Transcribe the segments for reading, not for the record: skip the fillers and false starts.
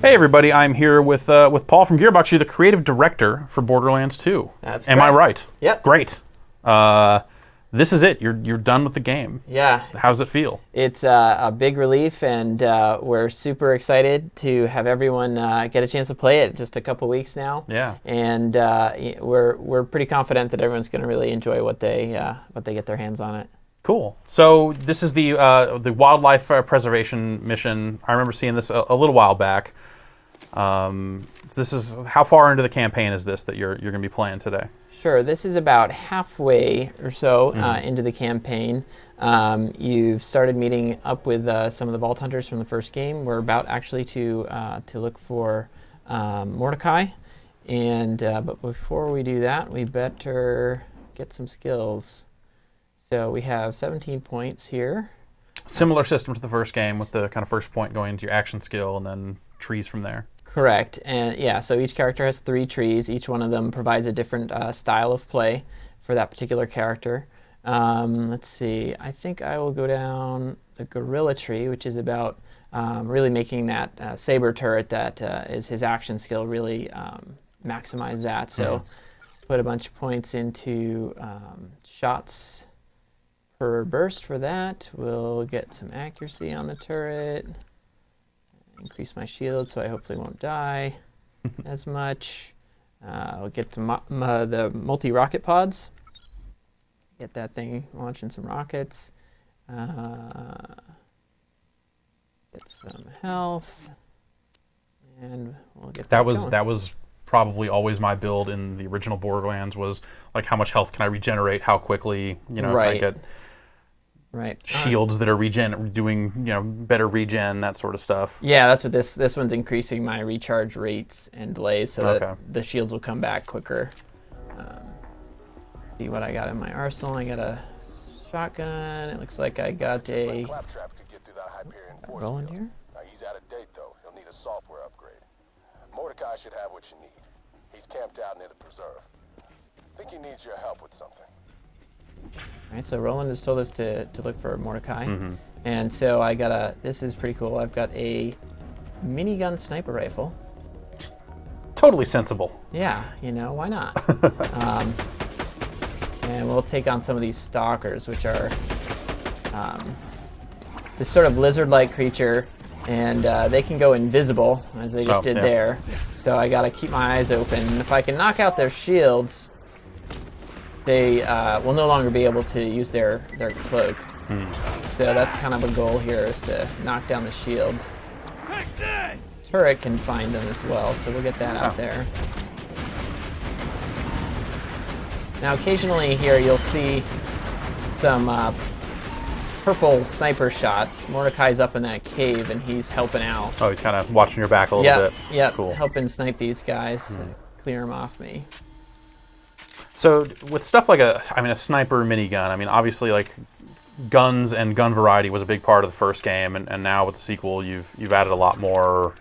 Hey everybody, I'm here with Paul from Gearbox. You're the creative director for Borderlands 2. That's Am I correct. right? Yep. Great. This is it. You're done with the game. Yeah. How does it feel? It's a big relief, and we're super excited to have everyone get a chance to play it. Just a couple weeks now. Yeah. And we're pretty confident that everyone's going to really enjoy what they get their hands on it. Cool. So this is the wildlife preservation mission. I remember seeing this a little while back. This is how far into the campaign is this that you're going to be playing today? Sure. This is about halfway or so into the campaign. You've started meeting up with some of the Vault Hunters from the first game. We're about actually to look for Mordecai, and but before we do that, we better get some skills. So we have 17 points here. Similar system to the first game with the kind of first point going into your action skill and then trees from there. Correct. And yeah, so each character has 3 trees. Each one of them provides a different style of play for that particular character. Let's see. I think I will go down the gorilla tree, which is about really making that saber turret that is his action skill really maximize that. So put a bunch of points into shots per burst for that. We'll get some accuracy on the turret. Increase my shield so I hopefully won't die as much. I'll get to the multi-rocket pods. Get that thing launching some rockets. Get some health. And we'll get that was probably always my build in the original Borderlands, was like how much health can I regenerate, how quickly, can I get shields that are doing better regen, that sort of stuff. Yeah, that's what this one's increasing my recharge rates and delays so that the shields will come back quicker. See what I got in my arsenal. I got a shotgun. It looks like I got a Roland here. He's out of date though. He'll need a software upgrade. Mordecai should have what you need. He's camped out near the preserve. I think he needs your help with something. All right, so Roland has told us to look for Mordecai. And so I got this is pretty cool. I've got a minigun sniper rifle. Totally sensible. Yeah, why not? And we'll take on some of these stalkers, which are this sort of lizard-like creature, and they can go invisible, as they just did there. So I gotta keep my eyes open. And if I can knock out their shields, they will no longer be able to use their cloak. So that's kind of a goal here, is to knock down the shields. Take this! Turret can find them as well, so we'll get that out there. Now occasionally here you'll see some purple sniper shots. Mordecai's up in that cave and he's helping out. Oh, he's kind of watching your back a little bit. Yeah, cool. Helping snipe these guys, clear them off me. So with stuff like a sniper minigun, obviously like guns and gun variety was a big part of the first game, and now with the sequel you've added a lot more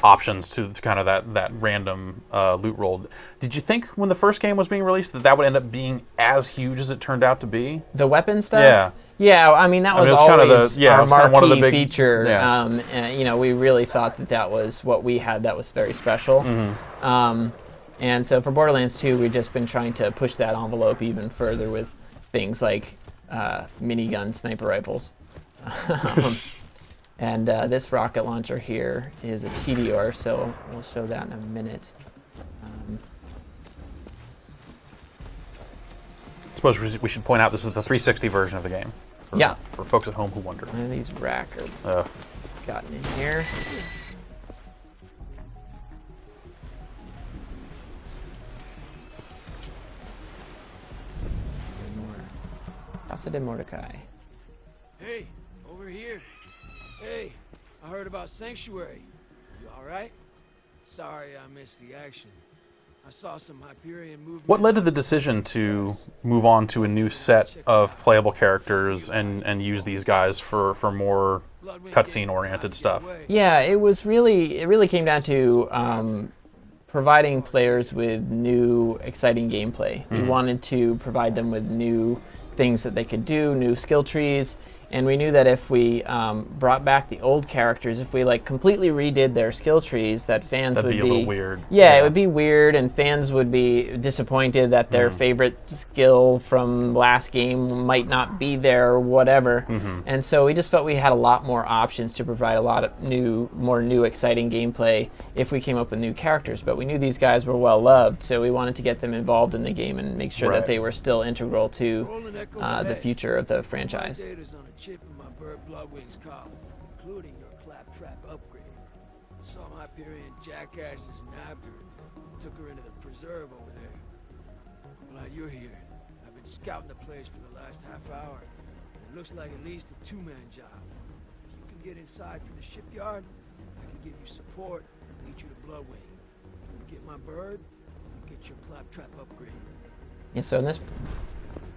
options to kind of that random loot roll. Did you think when the first game was being released that would end up being as huge as it turned out to be? The weapon stuff? Yeah. Yeah, that was always kind of our marquee one of the big feature. Yeah. We really thought that was what we had that was very special. And so for Borderlands 2, we've just been trying to push that envelope even further with things like minigun sniper rifles. And this rocket launcher here is a TDR, so we'll show that in a minute. I suppose we should point out this is the 360 version of the game. For folks at home who wonder. And these rack are gotten in here. Casa de Mordecai. Hey, over here. Hey, I heard about Sanctuary. You alright? Sorry I missed the action. I saw some Hyperion movement. What led to the decision to move on to a new set of playable characters and use these guys for more cutscene oriented stuff? Yeah, it really came down to providing players with new exciting gameplay. We wanted to provide them with new things that they could do, new skill trees, And we knew that if we brought back the old characters, if we like completely redid their skill trees, that fans That'd would be a little weird. Yeah, it would be weird, and fans would be disappointed that their favorite skill from last game might not be there or whatever. And so we just felt we had a lot more options to provide a lot of more new, exciting gameplay if we came up with new characters. But we knew these guys were well loved, so we wanted to get them involved in the game and make sure that they were still integral to the future of the franchise. Chip in my bird Bloodwing's collar, including your claptrap upgrade. Saw Hyperion jackasses nabbed her and took her into the preserve over there. I'm glad you're here. I've been scouting the place for the last half hour. It looks like at least a two-man job. If you can get inside through the shipyard, I can give you support and lead you to Bloodwing. You get my bird, you get your claptrap upgrade. Yeah, so in this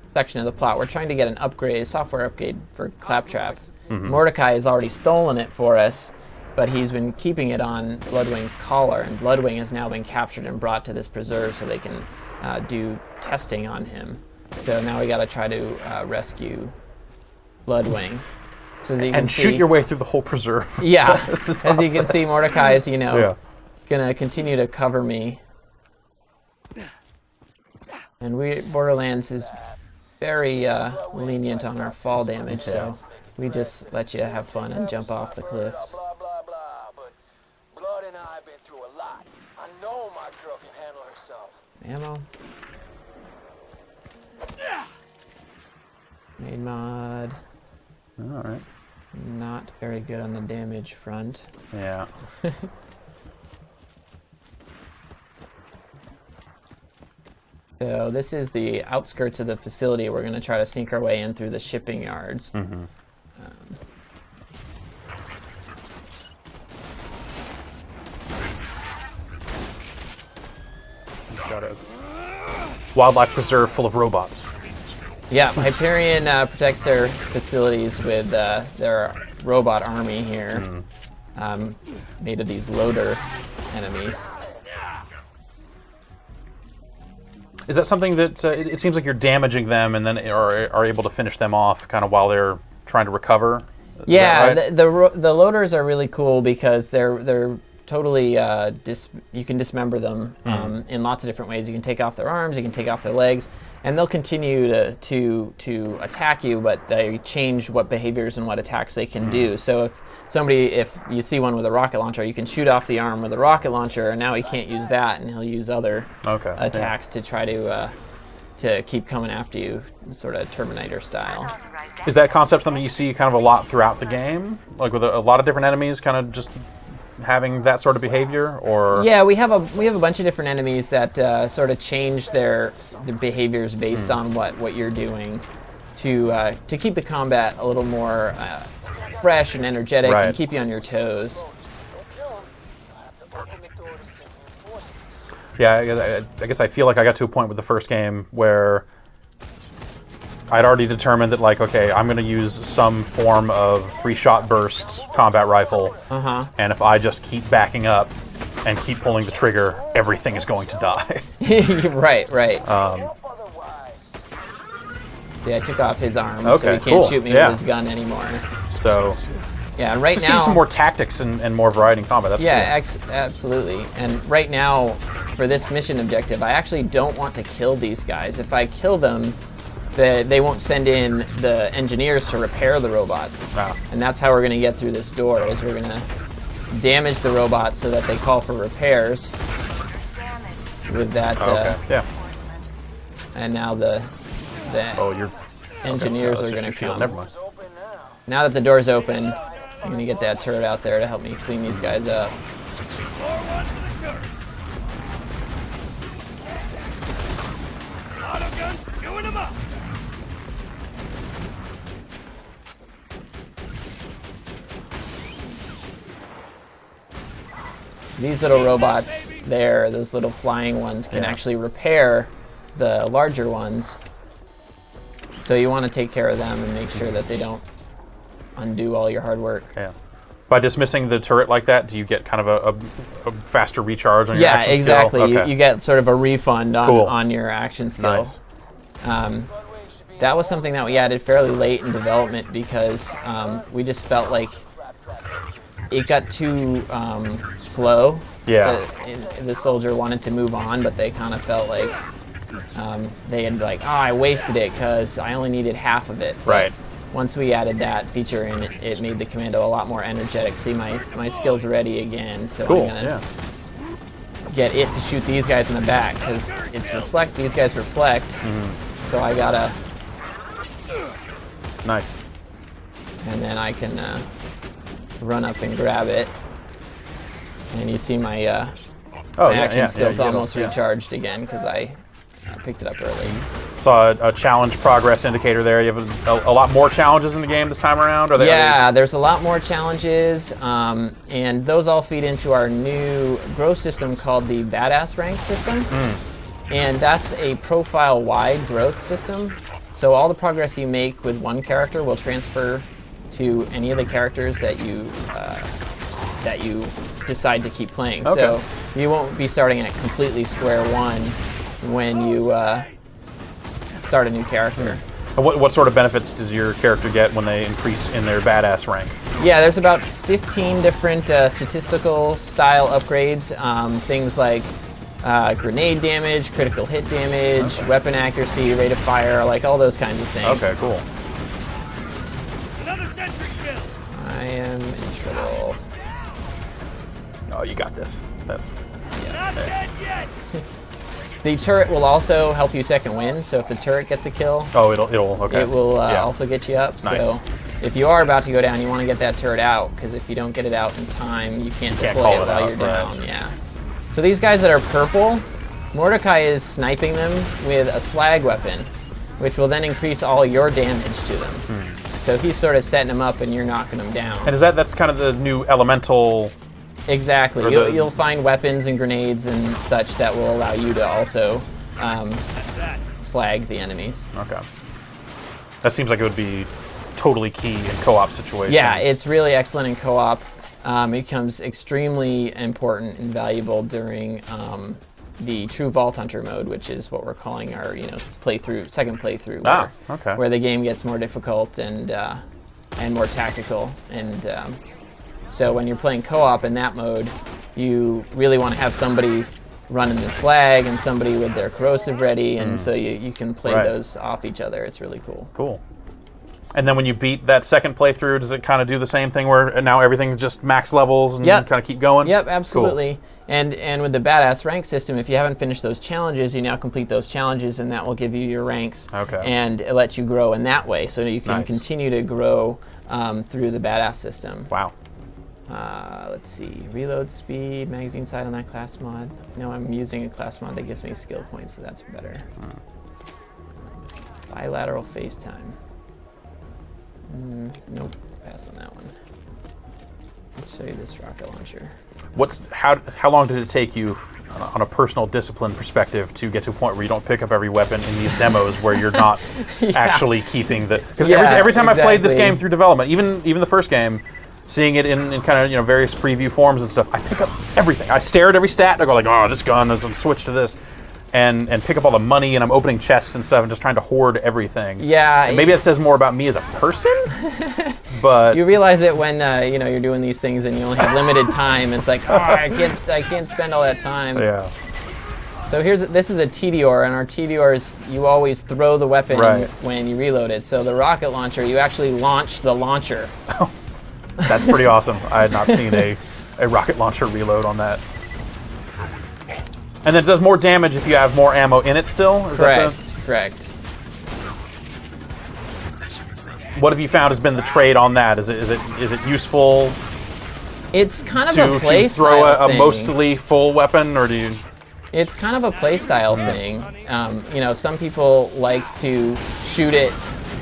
section of the plot, we're trying to get an upgrade, a software upgrade for Claptrap. Mordecai has already stolen it for us, but he's been keeping it on Bloodwing's collar, and Bloodwing has now been captured and brought to this preserve so they can do testing on him. So now we got to try to rescue Bloodwing. So as you can see, shoot your way through the whole preserve. Yeah, as you can see, Mordecai is, gonna continue to cover me. And Borderlands is very lenient on our fall damage, so we just let you have fun and jump off the cliffs. Blah, blah, blah, but Blood and I have been through a lot. I know my girl can handle herself. Ammo. Made mod. All right. Not very good on the damage front. Yeah. So this is the outskirts of the facility. We're going to try to sneak our way in through the shipping yards. Got a wildlife preserve full of robots. Yeah, Hyperion protects their facilities with their robot army here, made of these loader enemies. Is that something that it seems like you're damaging them and then are able to finish them off kind of while they're trying to recover? Yeah, right? the loaders are really cool because they're totally you can dismember them in lots of different ways. You can take off their arms, you can take off their legs, and they'll continue to attack you, but they change what behaviors and what attacks they can do. So if you see one with a rocket launcher, you can shoot off the arm with a rocket launcher, and now he can't use that, and he'll use other attacks to try to keep coming after you, sort of Terminator style. Is that concept something you see kind of a lot throughout the game, like with a lot of different enemies, kind of just having that sort of behavior, or? Yeah, we have a bunch of different enemies that sort of change their behaviors based on what you're doing to keep the combat a little more fresh and energetic and keep you on your toes. Yeah, I guess I feel like I got to a point with the first game where I'd already determined that, like, okay, I'm going to use some form of 3-shot burst combat rifle, and if I just keep backing up and keep pulling the trigger, everything is going to die. Right. Yeah, I took off his arm, so he can't shoot me with his gun anymore. So, yeah, and right just now, give you some more tactics and more variety in combat. That's cool. Absolutely. And right now, for this mission objective, I actually don't want to kill these guys. If I kill them, they won't send in the engineers to repair the robots. And that's how we're going to get through this door, is we're going to damage the robots so that they call for repairs with that. And now the your engineers are going to come. Never mind. Now that the door's open, I'm going to get that turret out there to help me clean these guys up. These little robots there, those little flying ones, can actually repair the larger ones. So you want to take care of them and make sure that they don't undo all your hard work. Yeah. By dismissing the turret like that, do you get kind of a faster recharge on your action skill? Yeah, exactly. You get sort of a refund on your action skill. Nice. Bloodwing should be that was something that we added fairly late in development because we just felt like it got too slow. Yeah. The soldier wanted to move on, but they kind of felt like they had like, oh, I wasted it because I only needed half of it. Right. But once we added that feature in, it made the commando a lot more energetic. See, my skill's ready again, so Cool. I'm gonna get it to shoot these guys in the back because it's reflect. These guys reflect, so I gotta. Nice. And then I can run up and grab it. And you see my action skills almost recharged again because I picked it up early. Saw a challenge progress indicator there. You have a lot more challenges in the game this time around? There's a lot more challenges, and those all feed into our new growth system called the Badass Rank system. And that's a profile-wide growth system. So all the progress you make with one character will transfer to any of the characters that you decide to keep playing. Okay. So you won't be starting at completely square one when you start a new character. And what sort of benefits does your character get when they increase in their badass rank? Yeah, there's about 15 different statistical style upgrades. Things like grenade damage, critical hit damage, weapon accuracy, rate of fire, like all those kinds of things. Okay, cool. Another sentry kill. I am in trouble. Oh, you got this. That's Not dead yet. The turret will also help you second win, so if the turret gets a kill, it'll okay. it will Yeah. also get you up. Nice. So if you are about to go down, you want to get that turret out, because if you don't get it out in time, you can't can't deploy call it it while out, you're down. right. Yeah. So these guys that are purple, Mordecai is sniping them with a slag weapon, which will then increase all your damage to them. So he's sort of setting them up and you're knocking them down. And that's kind of the new elemental? Exactly. Or You'll find weapons and grenades and such that will allow you to also slag the enemies. Okay. That seems like it would be totally key in co-op situations. Yeah, it's really excellent in co-op. It becomes extremely important and valuable during the True Vault Hunter mode, which is what we're calling our second playthrough. Okay. Where the game gets more difficult and more tactical. And so when you're playing co-op in that mode, you really want to have somebody running the slag and somebody with their corrosive ready, and so you can play those off each other. It's really cool. Cool. And then when you beat that second playthrough, does it kind of do the same thing where now everything's just max levels and kind of keep going? Yep, absolutely. Cool. And with the Badass Rank system, if you haven't finished those challenges, you now complete those challenges, and that will give you your ranks. Okay. And it lets you grow in that way, so you can Nice. continue to grow through the Badass system. Wow. Let's see, reload speed, magazine sight on that class mod. No, I'm using a class mod that gives me skill points, so that's better. Bilateral FaceTime. Nope, pass on that one. Let's show you this rocket launcher. How long did it take you, on a personal discipline perspective, to get to a point where you don't pick up every weapon in these demos where you're not actually keeping the? Because every time I've played this game through development, even the first game, seeing it in kind of various preview forms and stuff, I pick up everything. I stare at every stat and I go like, oh, this gun doesn't switch to this. And pick up all the money, and I'm opening chests and stuff and just trying to hoard everything. Yeah. And maybe it says more about me as a person, but you realize it when you're doing these things and you only have limited time. It's like, oh, I can't spend all that time. yeah. So this is a TDR, and our TDRs, you always throw the weapon when you reload it. So the rocket launcher, you actually launch the launcher. That's pretty awesome. I had not seen a rocket launcher reload on that. And then it does more damage if you have more ammo in it still? Correct. What have you found has been the trade on that? Is it useful It's kind of a to play throw style a thing. mostly full weapon, or do you? It's kind of a play style thing. Some people like to shoot it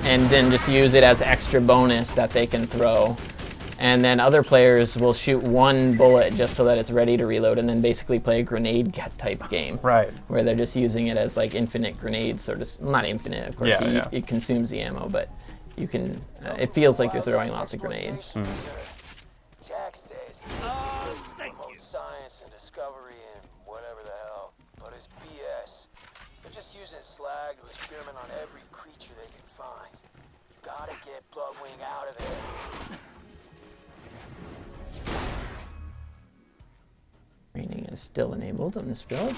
and then just use it as extra bonus that they can throw. And then other players will shoot one bullet just so that it's ready to reload, and then basically play a grenade type game. Right. Where they're just using it as like infinite grenades, sort of. Not infinite, of course. It consumes the ammo, but you can. It feels like you're throwing lots of grenades. Jack says he did this place to promote science and discovery and whatever the hell, but it's BS. They're just using slag to experiment on every creature they can find. You gotta get Bloodwing out of there. Training is still enabled on this build.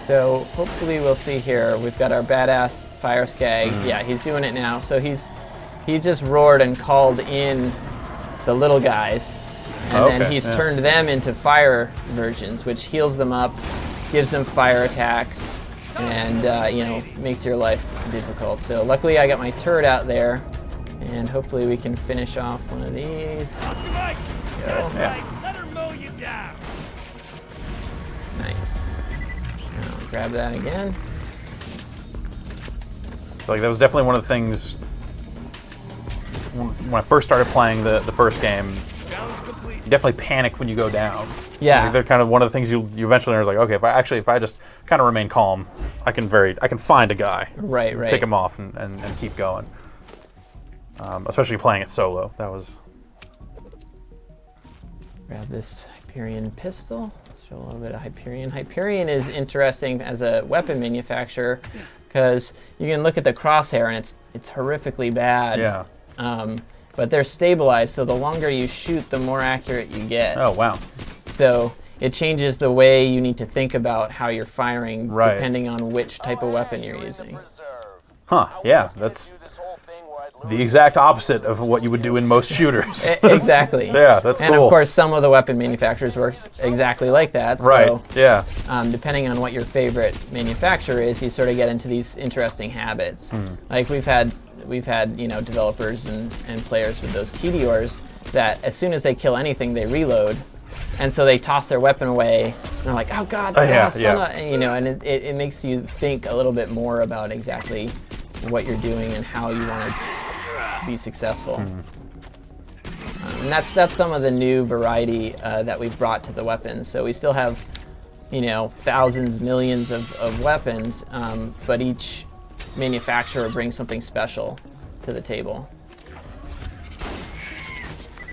So hopefully we'll see here. We've got our badass fire skag. Yeah, he's doing it now. So he's just roared and called in the little guys, and then he's turned them into fire versions, which heals them up, gives them fire attacks, and makes your life difficult. So luckily I got my turret out there, and hopefully we can finish off one of these. Go. Let her mow you down. Nice. Now grab that again. So, like, that was definitely one of the things when I first started playing the first game. You definitely panic when you go down. Yeah. Like, they're kind of one of the things you eventually learn is like, okay, if I just kind of remain calm, I can find a guy, Right. pick him off, and keep going. Especially playing it solo. That was. Grab this Hyperion pistol. Show a little bit of Hyperion. Hyperion is interesting as a weapon manufacturer because you can look at the crosshair and it's horrifically bad. Yeah. But they're stabilized, so the longer you shoot, the more accurate you get. Oh wow. So it changes the way you need to think about how you're firing, Right. depending on which type of weapon you're using. Huh? Yeah. That's the exact opposite of what you would do in most shooters. Exactly. Yeah, that's cool. And of course, some of the weapon manufacturers work exactly like that. Right. So, Yeah. depending on what your favorite manufacturer is, you sort of get into these interesting habits. Like we've had developers and players with those TDRs that as soon as they kill anything, they reload. And so they toss their weapon away, and they're like, "Oh God, and it makes you think a little bit more about exactly what you're doing and how you want to be successful. And that's some of the new variety that we've brought to the weapons. So we still have, thousands, millions of weapons, but each manufacturer brings something special to the table.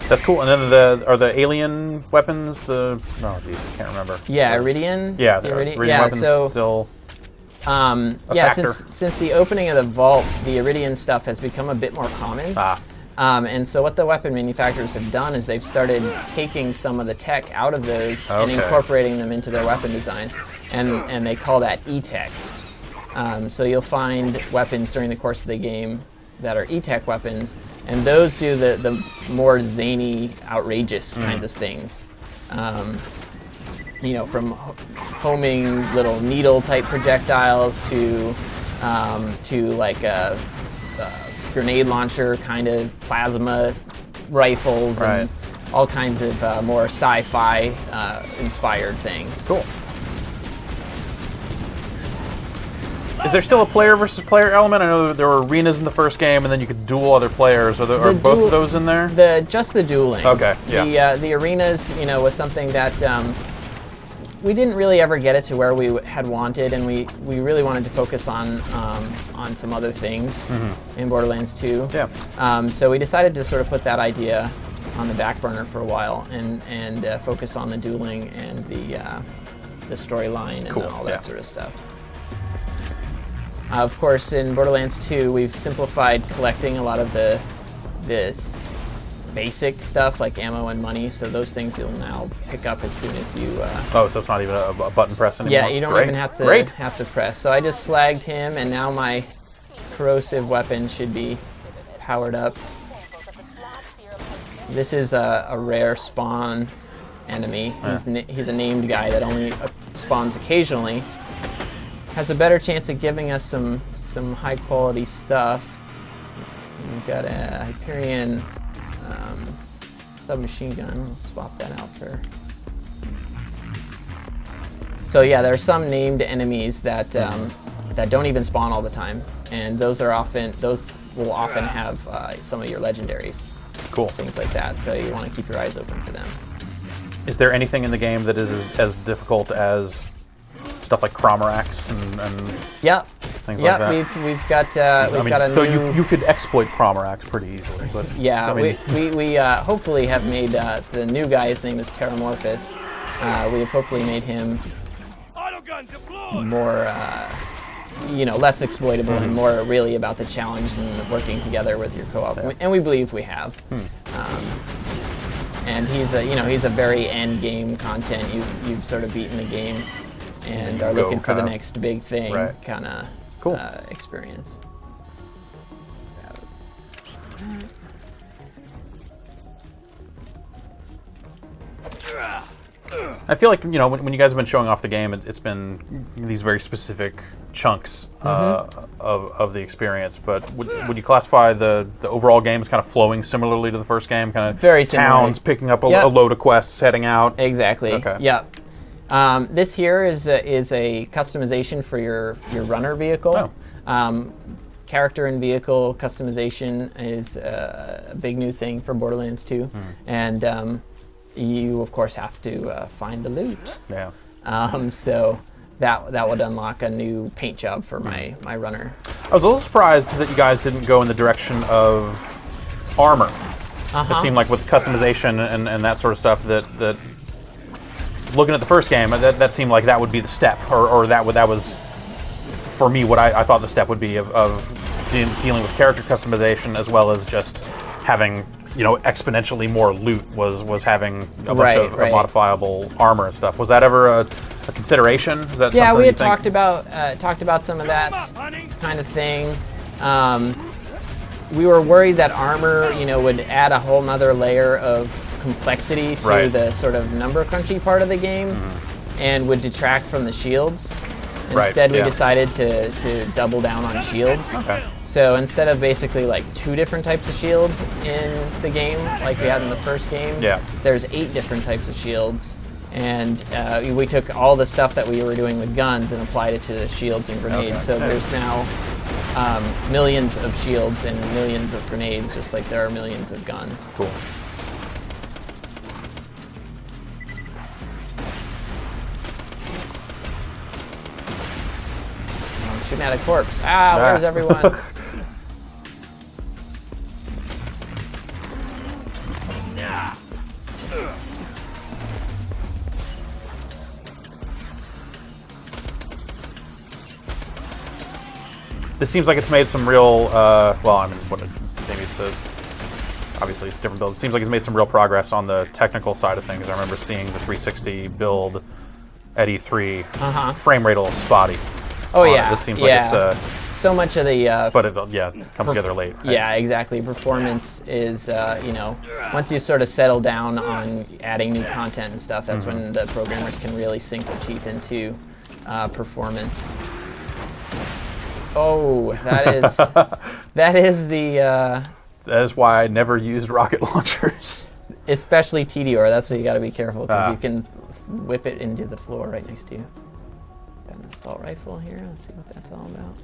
That's cool. And then are the alien weapons I can't remember. Yeah, Iridian. Yeah, the Iridian weapons still. Since the opening of the vault, the Iridian stuff has become a bit more common. And so what the weapon manufacturers have done is they've started taking some of the tech out of those and incorporating them into their weapon designs, and they call that E-Tech. So you'll find weapons during the course of the game that are E-Tech weapons, and those do the more zany, outrageous kinds of things. From homing little needle-type projectiles to like a grenade launcher kind of plasma rifles and all kinds of more sci-fi inspired things. Cool. Is there still a player versus player element? I know there were arenas in the first game, and then you could duel other players. Are both of those in there? Just the dueling. Okay. Yeah. The arenas, was something that we didn't really ever get it to where we had wanted, and we really wanted to focus on some other things in Borderlands 2. Yeah. So we decided to sort of put that idea on the back burner for a while and focus on the dueling and the storyline and all that sort of stuff. Of course, in Borderlands 2, we've simplified collecting a lot of this basic stuff like ammo and money, so those things you'll now pick up as soon as you... so it's not even a button press anymore? Yeah, you don't even have to press. So I just slagged him, and now my corrosive weapon should be powered up. This is a rare spawn enemy. He's a named guy that only spawns occasionally. Has a better chance of giving us some high quality stuff. We've got a Hyperion submachine gun. We'll swap that out for. So yeah, there are some named enemies that don't even spawn all the time, and those will often have some of your legendaries. Cool. Things like that. So you want to keep your eyes open for them. Is there anything in the game that is as difficult as stuff like Cromarax and things like that? We've got a new... So you could exploit Cromarax pretty easily, but... Yeah, we hopefully have made the new guy, his name is Terramorphous, we have hopefully made him Autogun deployed. more, less exploitable and more really about the challenge and working together with your co-op. And we believe we have. And he's a very end game content. You've sort of beaten the game and are looking for the next big thing kind of experience. I feel like, when you guys have been showing off the game, it's been these very specific chunks of the experience. But would you classify the overall game as kind of flowing similarly to the first game? Kind of very similar. Towns picking up a load of quests, heading out. Exactly. Okay. Yep. This here is a customization for your runner vehicle. Character and vehicle customization is a big new thing for Borderlands 2. And you, of course, have to find the loot. Yeah. So that would unlock a new paint job for my runner. I was a little surprised that you guys didn't go in the direction of armor. It seemed like with customization and that sort of stuff that looking at the first game, that seemed like that would be the step, or that was, for me, what I thought the step would be of dealing with character customization as well as just having exponentially more loot was having a bunch of modifiable armor and stuff. Was that ever a consideration? Is that something we had you think? talked about some of that kind of thing. We were worried that armor, would add a whole nother layer of complexity to the sort of number crunchy part of the game, and would detract from the shields. Instead, we decided to double down on shields. Okay. So instead of basically like 2 different types of shields in the game, like we had in the first game, there's 8 different types of shields. And we took all the stuff that we were doing with guns and applied it to the shields and grenades. So there's now millions of shields and millions of grenades, just like there are millions of guns. Cool. Shooting at a corpse. Where's everyone? This seems like it's made some real, maybe it's obviously it's a different build. It seems like it's made some real progress on the technical side of things. I remember seeing the 360 build at E3. Frame rate a little spotty. Oh yeah. This seems like it's so much of the but it comes together late. Right? Yeah, exactly. Performance is once you sort of settle down on adding new content and stuff, that's when the programmers can really sink their teeth into performance. Oh, that is why I never used rocket launchers. Especially TDR. That's why you got to be careful, because you can whip it into the floor right next to you. Got an assault rifle here. Let's see what that's all about.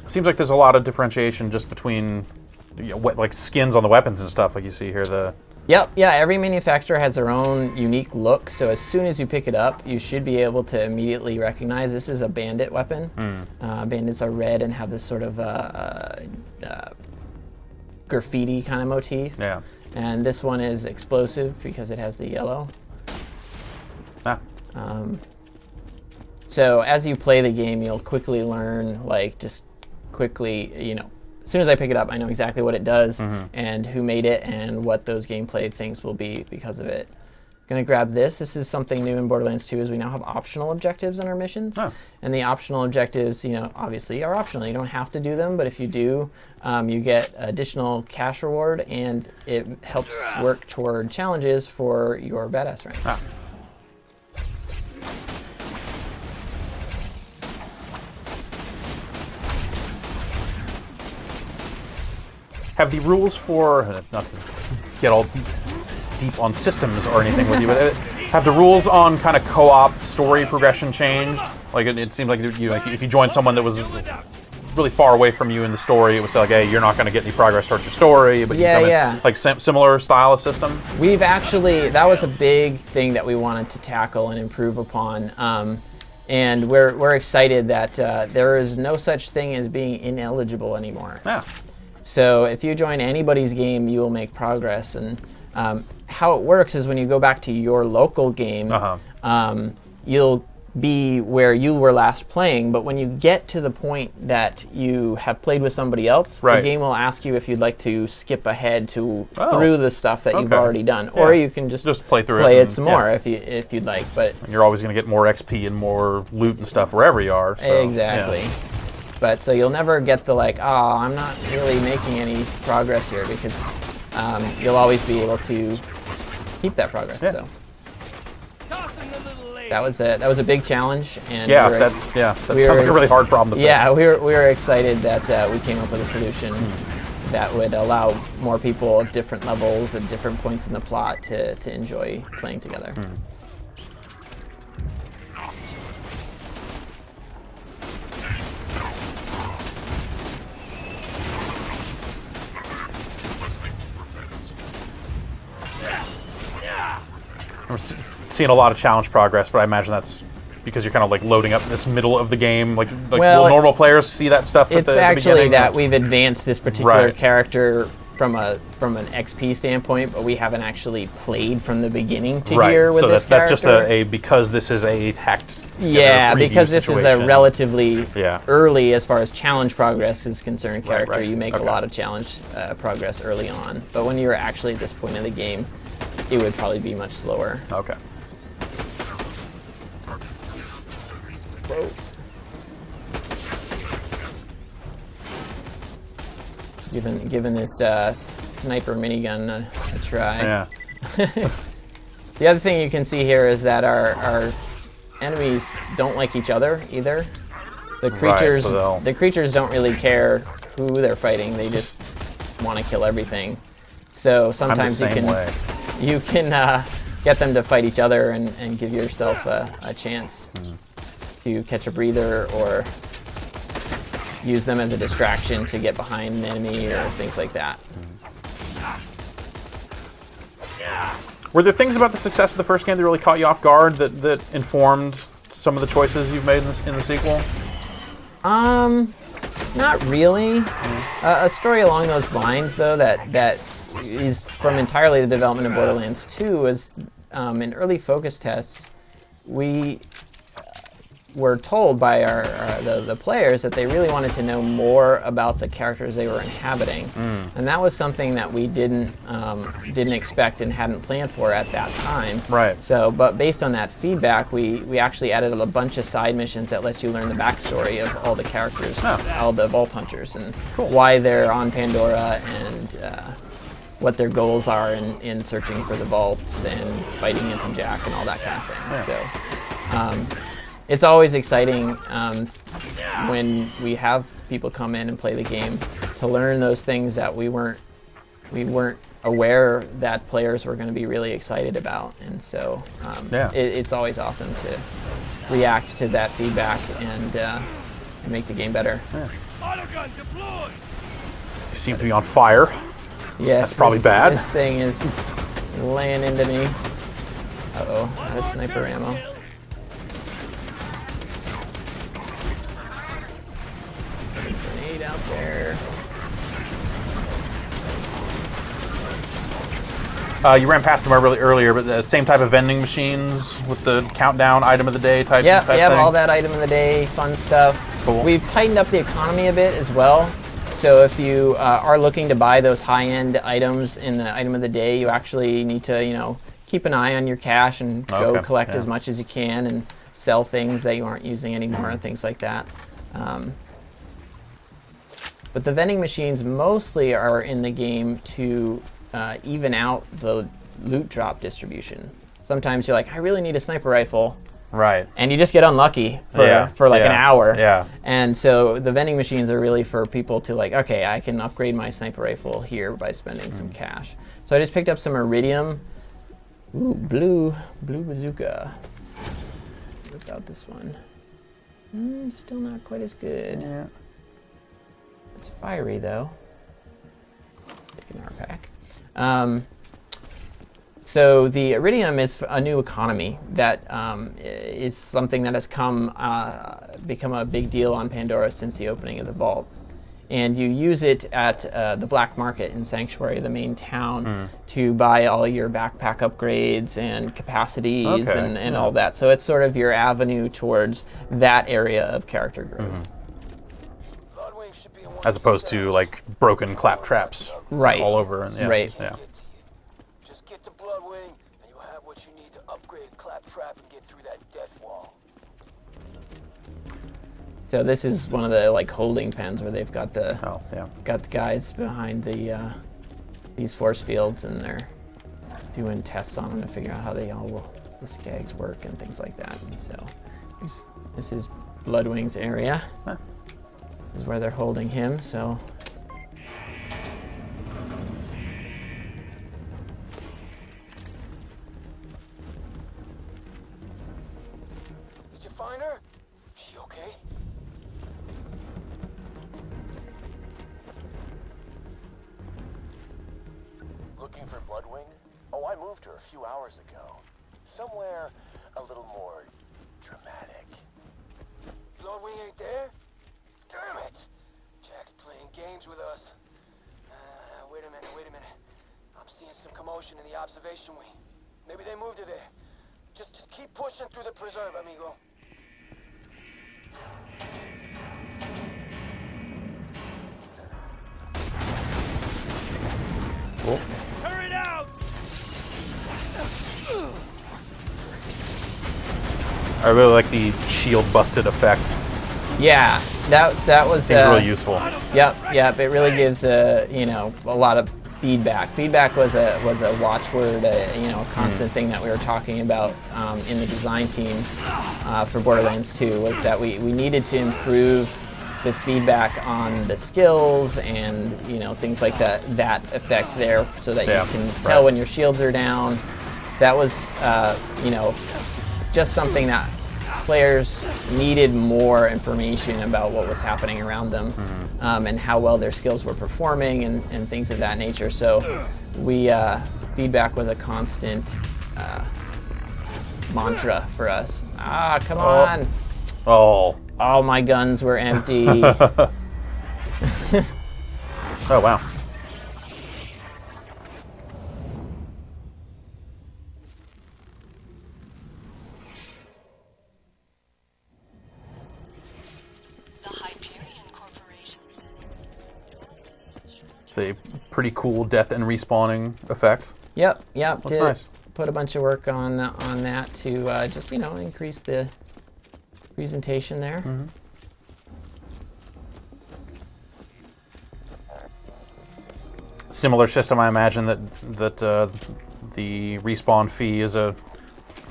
Seems like there's a lot of differentiation just between like skins on the weapons and stuff, like you see here. Yep, yeah, every manufacturer has their own unique look, so as soon as you pick it up, you should be able to immediately recognize this is a bandit weapon. Bandits are red and have this sort of graffiti kind of motif. Yeah. And this one is explosive because it has the yellow. So as you play the game, you'll quickly learn, as soon as I pick it up, I know exactly what it does and who made it and what those gameplay things will be because of it. Gonna grab this. This is something new in Borderlands 2 is we now have optional objectives in our missions. And the optional objectives, obviously are optional. You don't have to do them, but if you do, you get additional cash reward and it helps work toward challenges for your badass rank. Have the rules for, not to get all deep on systems or anything with you, but have the rules on kind of co-op story progression changed? Like it seemed like if you joined someone that was really far away from you in the story, it was like, hey, you're not going to get any progress towards your story, but you come in, like similar style of system? We've actually, that was a big thing that we wanted to tackle and improve upon. And we're excited that there is no such thing as being ineligible anymore. Yeah. So if you join anybody's game, you will make progress. And How it works is when you go back to your local game, you'll be where you were last playing, but when you get to the point that you have played with somebody else, the game will ask you if you'd like to skip ahead to through the stuff that you've already done, or you can just play through it some more if you'd like. But you're always going to get more XP and more loot and stuff wherever you are. So, exactly. But so you'll never get the like, oh, I'm not really making any progress here, because you'll always be able to keep that progress. So. That was a big challenge, and that sounds like a really hard problem to fix. Yeah, we were excited that we came up with a solution that would allow more people of different levels at different points in the plot to enjoy playing together. We're seeing a lot of challenge progress, but I imagine that's because you're kind of like loading up this middle of the game. Like will normal players see that stuff at the beginning? It's actually that we've advanced this particular character from an XP standpoint, but we haven't actually played from the beginning to here with this character. That's just a because this is a hacked because this is a relatively early, as far as challenge progress is concerned, character. You make a lot of challenge progress early on, but when you're actually at this point in the game, it would probably be much slower. Okay. Whoa. Giving this sniper minigun a try. Yeah. The other thing you can see here is that our enemies don't like each other either. The creatures don't really care who they're fighting. They just want to kill everything. So sometimes you can get them to fight each other and give yourself a chance to catch a breather, or use them as a distraction to get behind an enemy or things like that. Were there things about the success of the first game that really caught you off guard that informed some of the choices you've made in the sequel? Not really. A story along those lines, though, that is from entirely the development of Borderlands 2 was in early focus tests, we were told by the players that they really wanted to know more about the characters they were inhabiting, and that was something that we didn't expect and hadn't planned for at that time. Right. So, but based on that feedback, we actually added a bunch of side missions that lets you learn the backstory of all the characters, all the Vault Hunters, and why they're on Pandora, and what their goals are in searching for the vaults and fighting Ensign Jack and all that kind of thing. So it's always exciting when we have people come in and play the game to learn those things that we weren't aware that players were going to be really excited about. And so it's always awesome to react to that feedback and make the game better. You seem to be on fire. Yes, that's probably bad. This thing is laying into me. Uh-oh, out of sniper ammo. Put a grenade out there. You ran past them earlier, but the same type of vending machines with the countdown item of the day type thing? Yeah, all that item of the day, fun stuff. Cool. We've tightened up the economy a bit as well. So if you are looking to buy those high-end items in the item of the day, you actually need to, keep an eye on your cash and go collect as much as you can and sell things that you aren't using anymore and things like that. But the vending machines mostly are in the game to even out the loot drop distribution. Sometimes you're like, I really need a sniper rifle. Right. And you just get unlucky for an hour. Yeah. And so the vending machines are really for people to like, okay, I can upgrade my sniper rifle here by spending some cash. So I just picked up some iridium. Ooh, blue bazooka. Whipped out this one. Still not quite as good. Yeah. It's fiery though. Taking our pack. So the iridium is a new economy that is something that has become a big deal on Pandora since the opening of the vault. and you use it at the black market in Sanctuary, the main town, to buy all your backpack upgrades and capacities Okay, and yeah. all that. So it's sort of your avenue towards that area of character growth. Bloodwing should be in one As of the opposed to cells. like broken clap traps Right. all over. And, yeah, Right. Yeah. Get to you. Just get to Bloodwing, and you'll have what you need to upgrade Claptrap and get through that death wall. So this is one of the like holding pens where they've got the Oh, yeah. guys behind the these force fields, and they're doing tests on them to figure out how the skags work and things like that. And so this is Bloodwing's area. Huh. This is where they're holding him. So Did you find her? She okay? Looking for Bloodwing? Oh, I moved her a few hours ago. Somewhere a little more dramatic. Bloodwing ain't there? Damn it! Jack's playing games with us. Wait a minute. I'm seeing some commotion in the observation wing. Maybe they moved her there. Just keep pushing through the preserve, amigo. Cool. Hurry out! I really like the shield busted effect. yeah, that was Seems really useful. Yep. It really gives a lot of feedback. Feedback was a watchword, a constant thing that we were talking about in the design team for Borderlands 2, was that we needed to improve the feedback on the skills and things like that effect there, so that Yeah, you can tell right. when your shields are down. That was just something that players needed more information about what was happening around them, and how well their skills were performing and things of that nature. So feedback was a constant mantra for us. Come on. Oh. All my guns were empty. Oh, wow. The Hyperion Corporation. It's a pretty cool death and respawning effect. Yep. That's Did nice. put a bunch of work on that to just increase the presentation there. Similar system, I imagine that the respawn fee is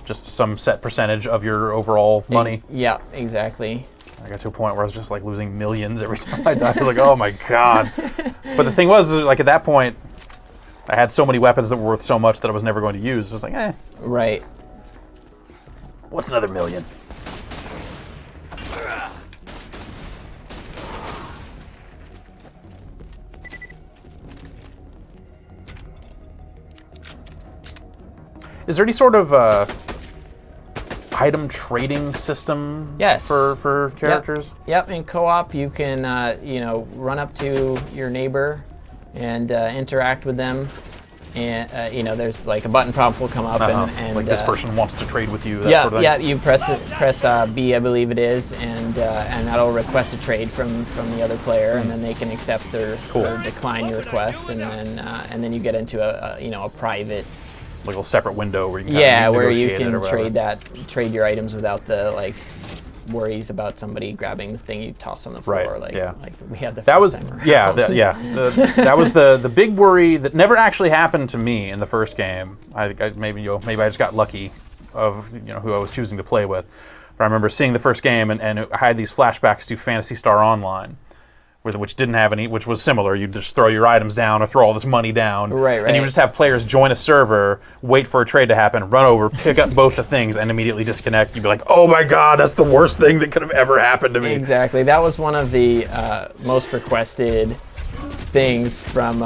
just some set percentage of your overall money. Yeah, exactly. I got to a point where I was just like losing millions every time I died. I was like, oh my god. But the thing was, like at that point, I had so many weapons that were worth so much that I was never going to use. I was like, Right. what's another million? Is there any sort of item trading system Yes. for characters? Yep. In co-op, you can run up to your neighbor and interact with them, and there's like a button prompt will come up, and like this person wants to trade with you, that Yeah, sort of thing? yeah. You press B, I believe it is, and that'll request a trade from the other player, and then they can accept or decline your request, and then you get into a private. Like a little separate window where you can Where you negotiate it or can whatever. trade your items without the worries about somebody grabbing the thing you toss on the floor. Right, yeah. Like we had the That first was time around. that was the big worry that never actually happened to me in the first game. Maybe I just got lucky of who I was choosing to play with. But I remember seeing the first game and I had these flashbacks to Phantasy Star Online, which didn't have any, which was similar. You'd just throw your items down or throw all this money down. Right. And you would just have players join a server, wait for a trade to happen, run over, pick up both the things, and immediately disconnect. You'd be like, oh my god, that's the worst thing that could have ever happened to me. Exactly. That was one of the most requested things from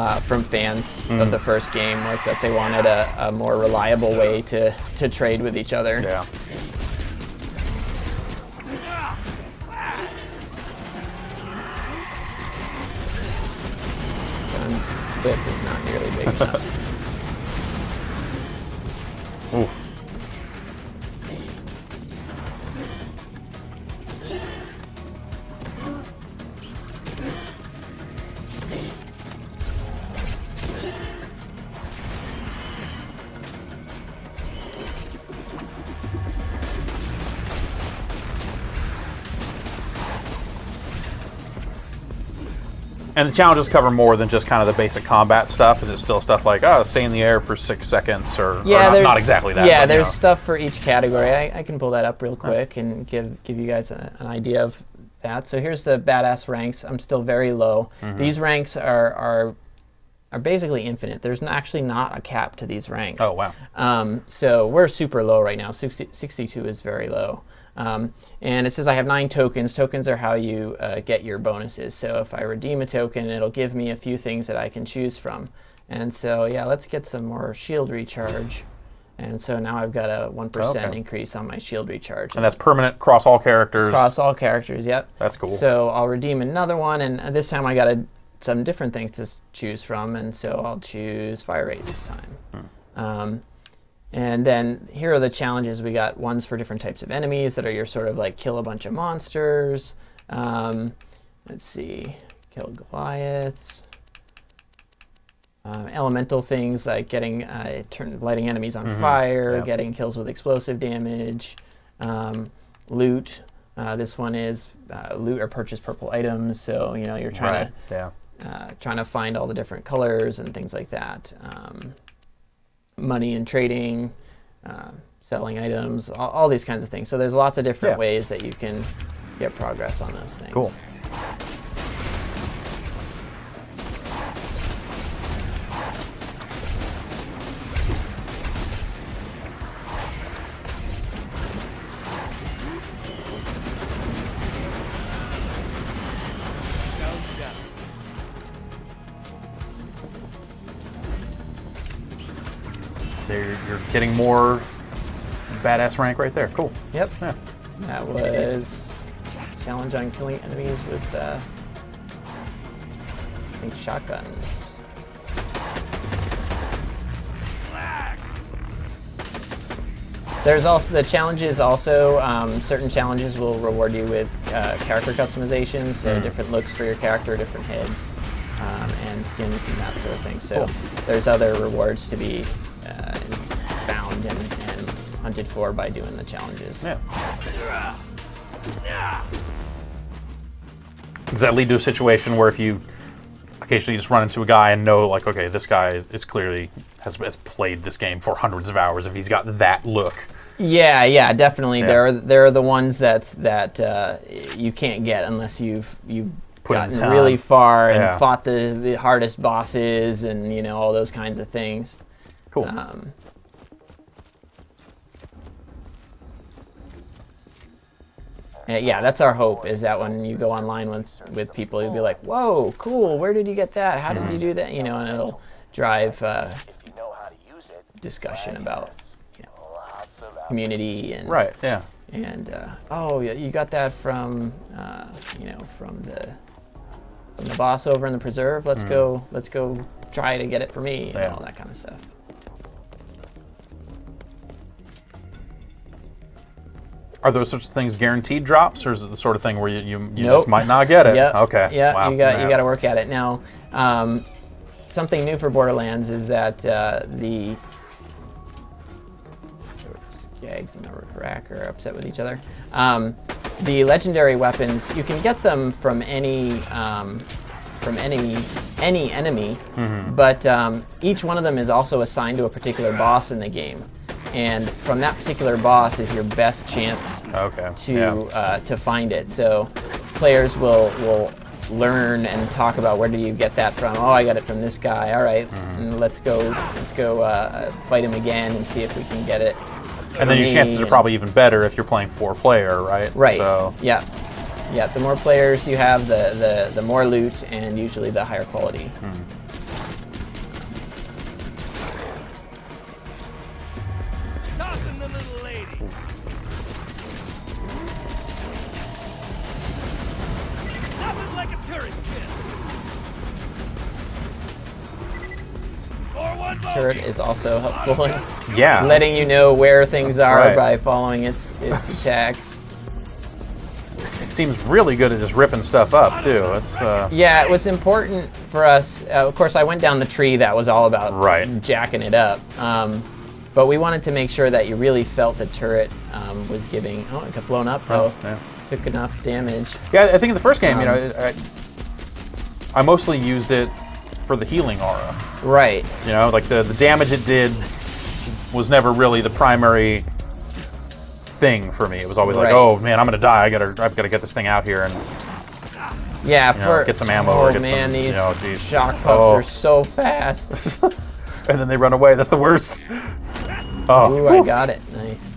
fans of the first game, was that they wanted a more reliable way to trade with each other. Yeah. Borderlands whip is not nearly big enough. Oof. And the challenges cover more than just kind of the basic combat stuff. Is it still stuff like, oh, stay in the air for 6 seconds, or not exactly that? Yeah, but, there's stuff for each category. I can pull that up real quick and give you guys an idea of that. So here's the badass ranks. I'm still very low. These ranks are basically infinite. There's actually not a cap to these ranks. Oh, wow. So we're super low right now. 62 is very low. And it says I have 9 tokens. Tokens are how you get your bonuses. So if I redeem a token, it'll give me a few things that I can choose from. And so, yeah, let's get some more shield recharge. And so now I've got a 1% increase on my shield recharge. And that's permanent across all characters? Across all characters, yep. That's cool. So I'll redeem another one, and this time I got some different things to choose from, and so I'll choose fire rate this time. And then here are the challenges. We got ones for different types of enemies that are your sort of like kill a bunch of monsters. Let's see, kill Goliaths. Elemental things like getting lighting enemies on fire, getting kills with explosive damage. Loot. This one is loot or purchase purple items. So you're trying to find all the different colors and things like that. Money and trading, selling items, all these kinds of things. So there's lots of different ways that you can get progress on those things. Cool. You're getting more badass rank right there. Cool. Yep. Yeah. That was challenge on killing enemies with, I think, shotguns. There's also the challenges. Also, certain challenges will reward you with character customization, so different looks for your character, different heads, and skins and that sort of thing. So there's other rewards to be found and hunted for by doing the challenges. Yeah. Does that lead to a situation where if you occasionally just run into a guy and know, like, okay, this guy is clearly has played this game for hundreds of hours if he's got that look? Yeah, definitely. Yeah. There are the ones that you can't get unless you've gotten really far and fought the hardest bosses and all those kinds of things. Cool. Yeah, that's our hope, is that when you go online with people, you'll be like, whoa, cool, where did you get that? How did you do that? And it'll drive discussion about community and right, yeah. And oh, yeah, you got that from from the boss over in the preserve. Let's go try to get it for me, and all that kind of stuff. Are those sorts of things guaranteed drops, or is it the sort of thing where you just might not get it? Yep. Okay. Yeah, wow. you got to work at it. Now, something new for Borderlands is that the Skags and the Rack are upset with each other. The legendary weapons, you can get them from any enemy, but each one of them is also assigned to a particular boss in the game. And from that particular boss is your best chance to find it. So players will learn and talk about, where did you get that from? Oh, I got it from this guy. All right, and let's go fight him again and see if we can get it. And then your chances are probably even better if you're playing 4-player, right? Right. So yeah. The more players you have, the more loot, and usually the higher quality. turret is also helpful in Yeah. letting you know where things are Right. by following its attacks. It seems really good at just ripping stuff up too. It's Yeah, it was important for us. Of course, I went down the tree that was all about Right. jacking it up. But we wanted to make sure that you really felt the turret was giving. Oh, it got blown up though. yeah. Took enough damage. Yeah, I think in the first game, I mostly used it for the healing aura. Right. You know, like the damage it did was never really the primary thing for me. It was always like, Right. oh man, I'm gonna die. I've gotta get this thing out here and Yeah, know, get some ammo Oh or get man, some, these geez. shock pups Oh. are so fast. and then they run away. That's the worst. Oh, Ooh, I got it. Nice.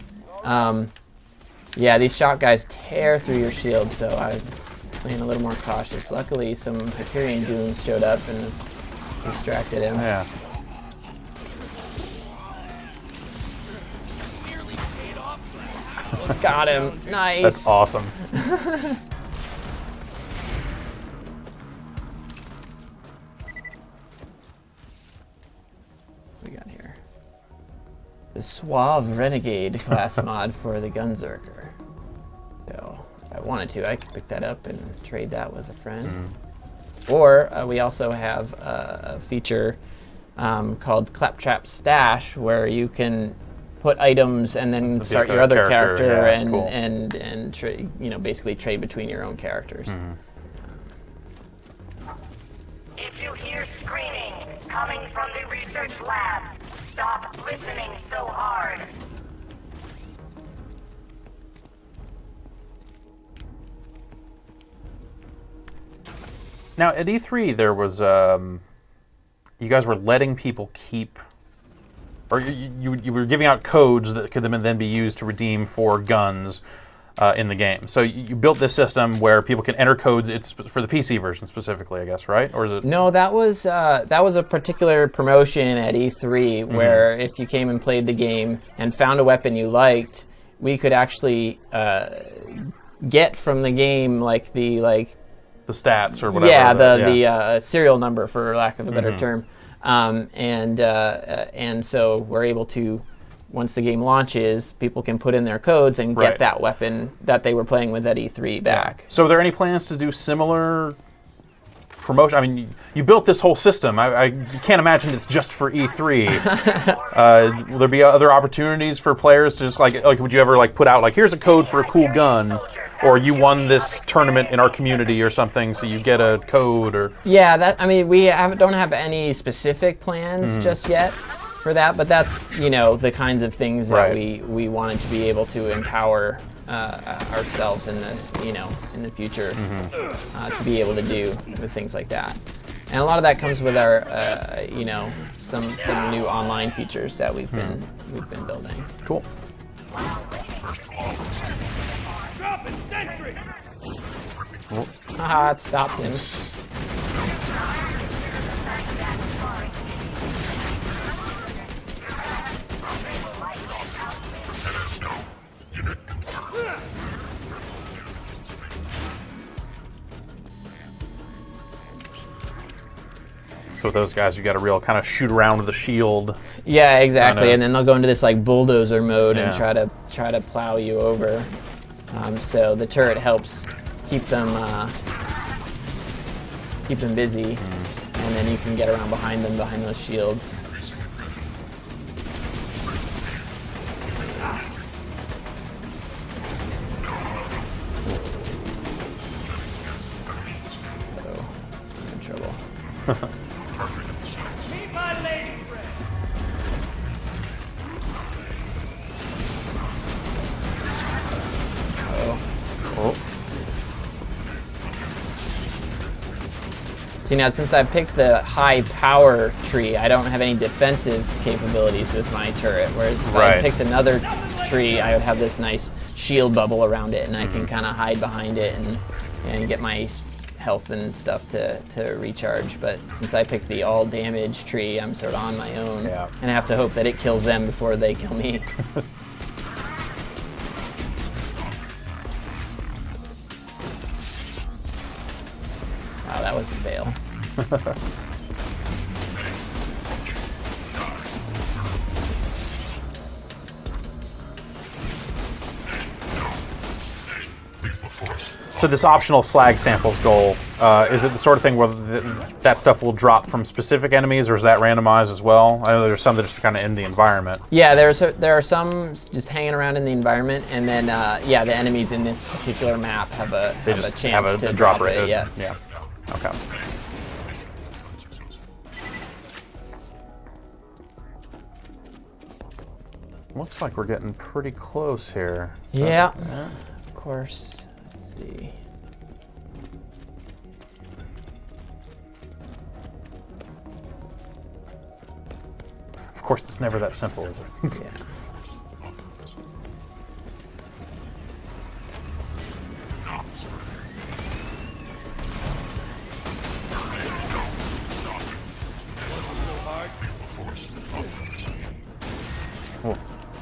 Yeah, these shock guys tear through your shield, so I'm playing a little more cautious. Luckily, some Hyperion goons showed up and distracted him. yeah. Got him. Nice. That's awesome. What we got here? The Suave Renegade class mod for the Gunzerker. So, if I wanted to, I could pick that up and trade that with a friend. Or we also have a feature called Claptrap Stash, where you can put items and then With start your your other character, character yeah, and cool. and basically trade between your own characters. If you hear screaming coming from the research labs, stop listening so hard. Now at E3 there was you guys were letting people keep, or you were giving out codes that could then be used to redeem for guns in the game. So you built this system where people can enter codes. It's for the PC version specifically, I guess, right? Or is it? No, that was a particular promotion at E3 where if you came and played the game and found a weapon you liked, we could actually get from the game The stats or whatever. yeah, the serial number, for lack of a better term, and so we're able to, once the game launches, people can put in their codes and Right. get that weapon that they were playing with at E3 back. So are there any plans to do similar promotion? I mean, you built this whole system. I can't imagine it's just for E3. Will there be other opportunities for players to just like would you ever put out here's a code for a cool gun, or you won this tournament in our community or something, so you get a code or? Yeah, we don't have any specific plans just yet for that, but that's the kinds of things that Right. we wanted to be able to empower ourselves in the future to be able to do with things like that. And a lot of that comes with our some new online features that we've been building. Cool. Dropping sentry! Haha, it stopped him. So with those guys, you got to real kind of shoot around with the shield. Yeah, exactly. Kinda- And then they'll go into this bulldozer mode and Yeah. try to plow you over. So the turret helps keep them busy, and then you can get around behind them, behind those shields. Oh, I'm in trouble. Meet my lady friend! Oh. See, now since I picked the high power tree, I don't have any defensive capabilities with my turret. Whereas if I Right. picked another tree, I would have this nice shield bubble around it, and I can kind of hide behind it and get my health and stuff to recharge. But since I picked the all damage tree, I'm sort of on my own, Yeah. and I have to hope that it kills them before they kill me. Wow, that was a fail. So this optional slag samples goal, is it the sort of thing where that stuff will drop from specific enemies, or is that randomized as well? I know there's some that are just kind of in the environment. Yeah, there are some just hanging around in the environment, and then yeah, the enemies in this particular map have a chance to drop rate. it. Yeah. Yeah. Okay. Looks like we're getting pretty close here. Yeah. Of course. Let's see. Of course, it's never that simple, is it? Yeah.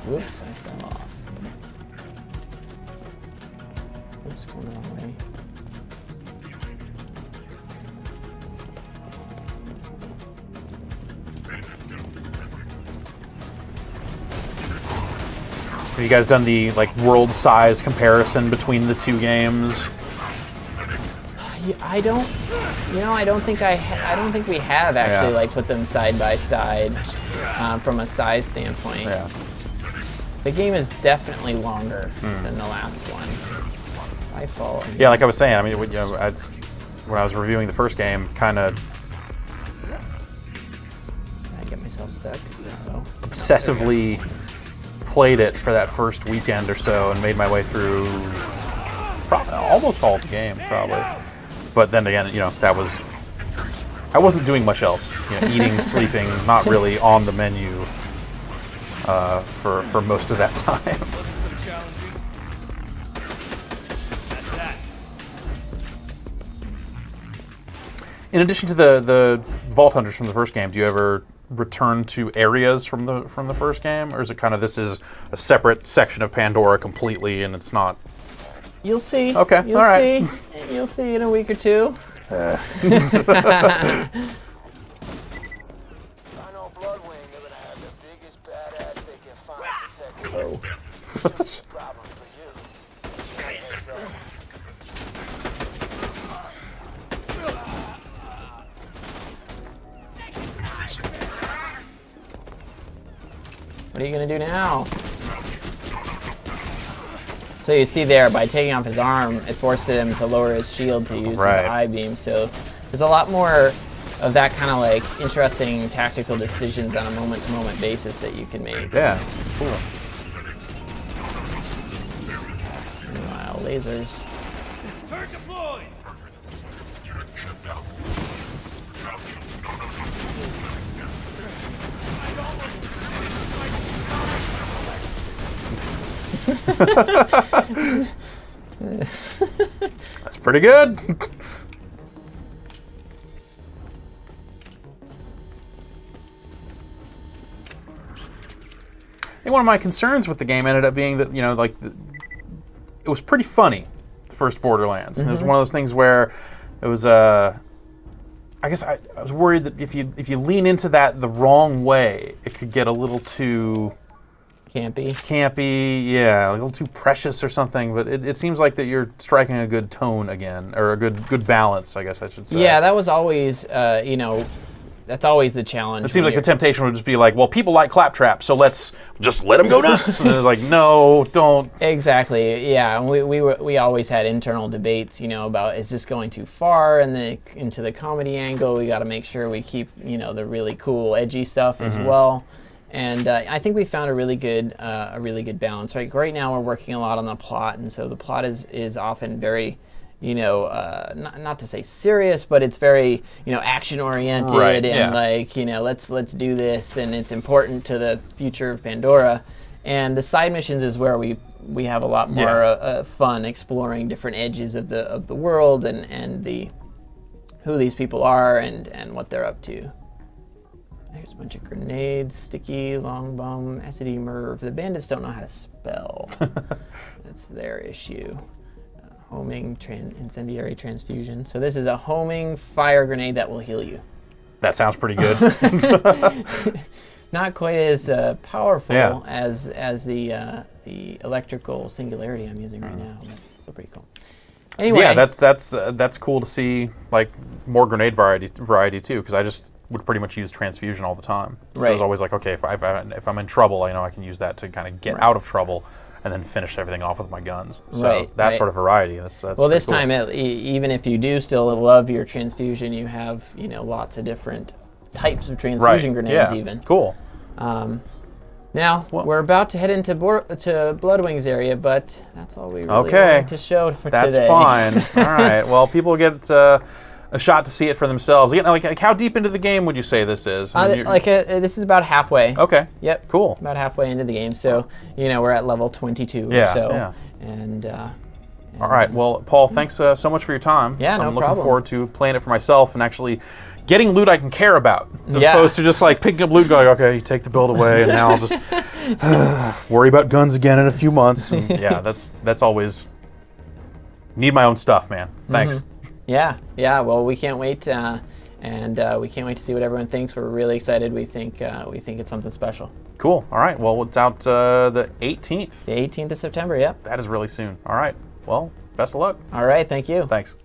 Whoops, I fell off. Oops, going the wrong way. Have you guys done the like world size comparison between the two games? Yeah, I don't think I don't think we have actually like put them side by side from a size standpoint. Yeah. The game is definitely longer than the last one. I fall. Yeah, like I was saying, I mean, when I was reviewing the first game, kind of I get myself stuck. Uh-oh. obsessively played it for that first weekend or so, and made my way through almost all the game, probably. But then again, I wasn't doing much else. Eating, sleeping, not really on the menu for most of that time. In addition to the Vault Hunters from the first game, do you ever return to areas from the first game, or is it kind of this is a separate section of Pandora completely, and it's not? You'll see. Okay, You'll all right. see. You'll see in a week or two. I know Bloodwing are gonna have the biggest badass they can find protecting you. Shouldn't be a problem for you. Just a heads up. What are you gonna do now? So you see there, by taking off his arm, it forced him to lower his shield to use his eye beam. So there's a lot more of that kind of like interesting tactical decisions on a moment-to-moment basis that you can make. Yeah, it's cool. Meanwhile, lasers. Turret deployed! That's pretty good. I think one of my concerns with the game ended up being that, it was pretty funny, the first Borderlands. It was one of those things where it was, I guess I was worried that if you lean into that the wrong way, it could get a little too campy, yeah, a little too precious or something. But it seems like that you're striking a good tone again, or a good balance, I guess I should say. Yeah, that was always, that's always the challenge. It seems like the temptation would just be like, well, people like Claptrap, so let's just let them go nuts. And it's like, no, don't. Exactly. Yeah, and we always had internal debates, about is this going too far into the comedy angle? We got to make sure we keep, the really cool, edgy stuff as well. And I think we found a really good balance. Right now, we're working a lot on the plot, and so the plot is often very, not to say serious, but it's very, action oriented, right, and let's do this, and it's important to the future of Pandora. And the side missions is where we have a lot more fun exploring different edges of the world and who these people are and what they're up to. There's a bunch of grenades, sticky, long bomb, acidy, merv. The bandits don't know how to spell. That's their issue. Homing, incendiary transfusion. So this is a homing fire grenade that will heal you. That sounds pretty good. Not quite as powerful as the electrical singularity I'm using right now, but still pretty cool. Anyway, Yeah, that's cool to see, like, more grenade variety too, because I just would pretty much use transfusion all the time. So I was Right. always like, okay, if I'm in trouble, I know I can use that to kind of get out of trouble, and then finish everything off with my guns. So Right, that right. sort of variety. That's well, pretty this cool. time, even if you do still love your transfusion, you have lots of different types of transfusion grenades. Yeah. Even Cool. now, we're about to head into to Bloodwing's area, but that's all we really Okay. wanted to show for That's today. fine. All right. Well, people get a shot to see it for themselves. Again, like how deep into the game would you say this is? I mean, you're- This is about halfway. okay. Yep. Cool. About halfway into the game, so we're at level 22 Yeah, or so. yeah. And All right. Well, Paul, thanks so much for your time. Yeah, no I'm looking problem. forward to playing it for myself and actually getting loot I can care about, as Yeah. opposed to just like picking up loot, and going, okay, you take the build away, and now I'll just worry about guns again in a few months. And yeah, that's always need my own stuff, man. Thanks. yeah. Well, we can't wait, and we can't wait to see what everyone thinks. We're really excited. We think it's something special. Cool. All right. Well, it's out the 18th. The 18th of September. Yep. That is really soon. All right. Well, best of luck. All right. Thank you. Thanks.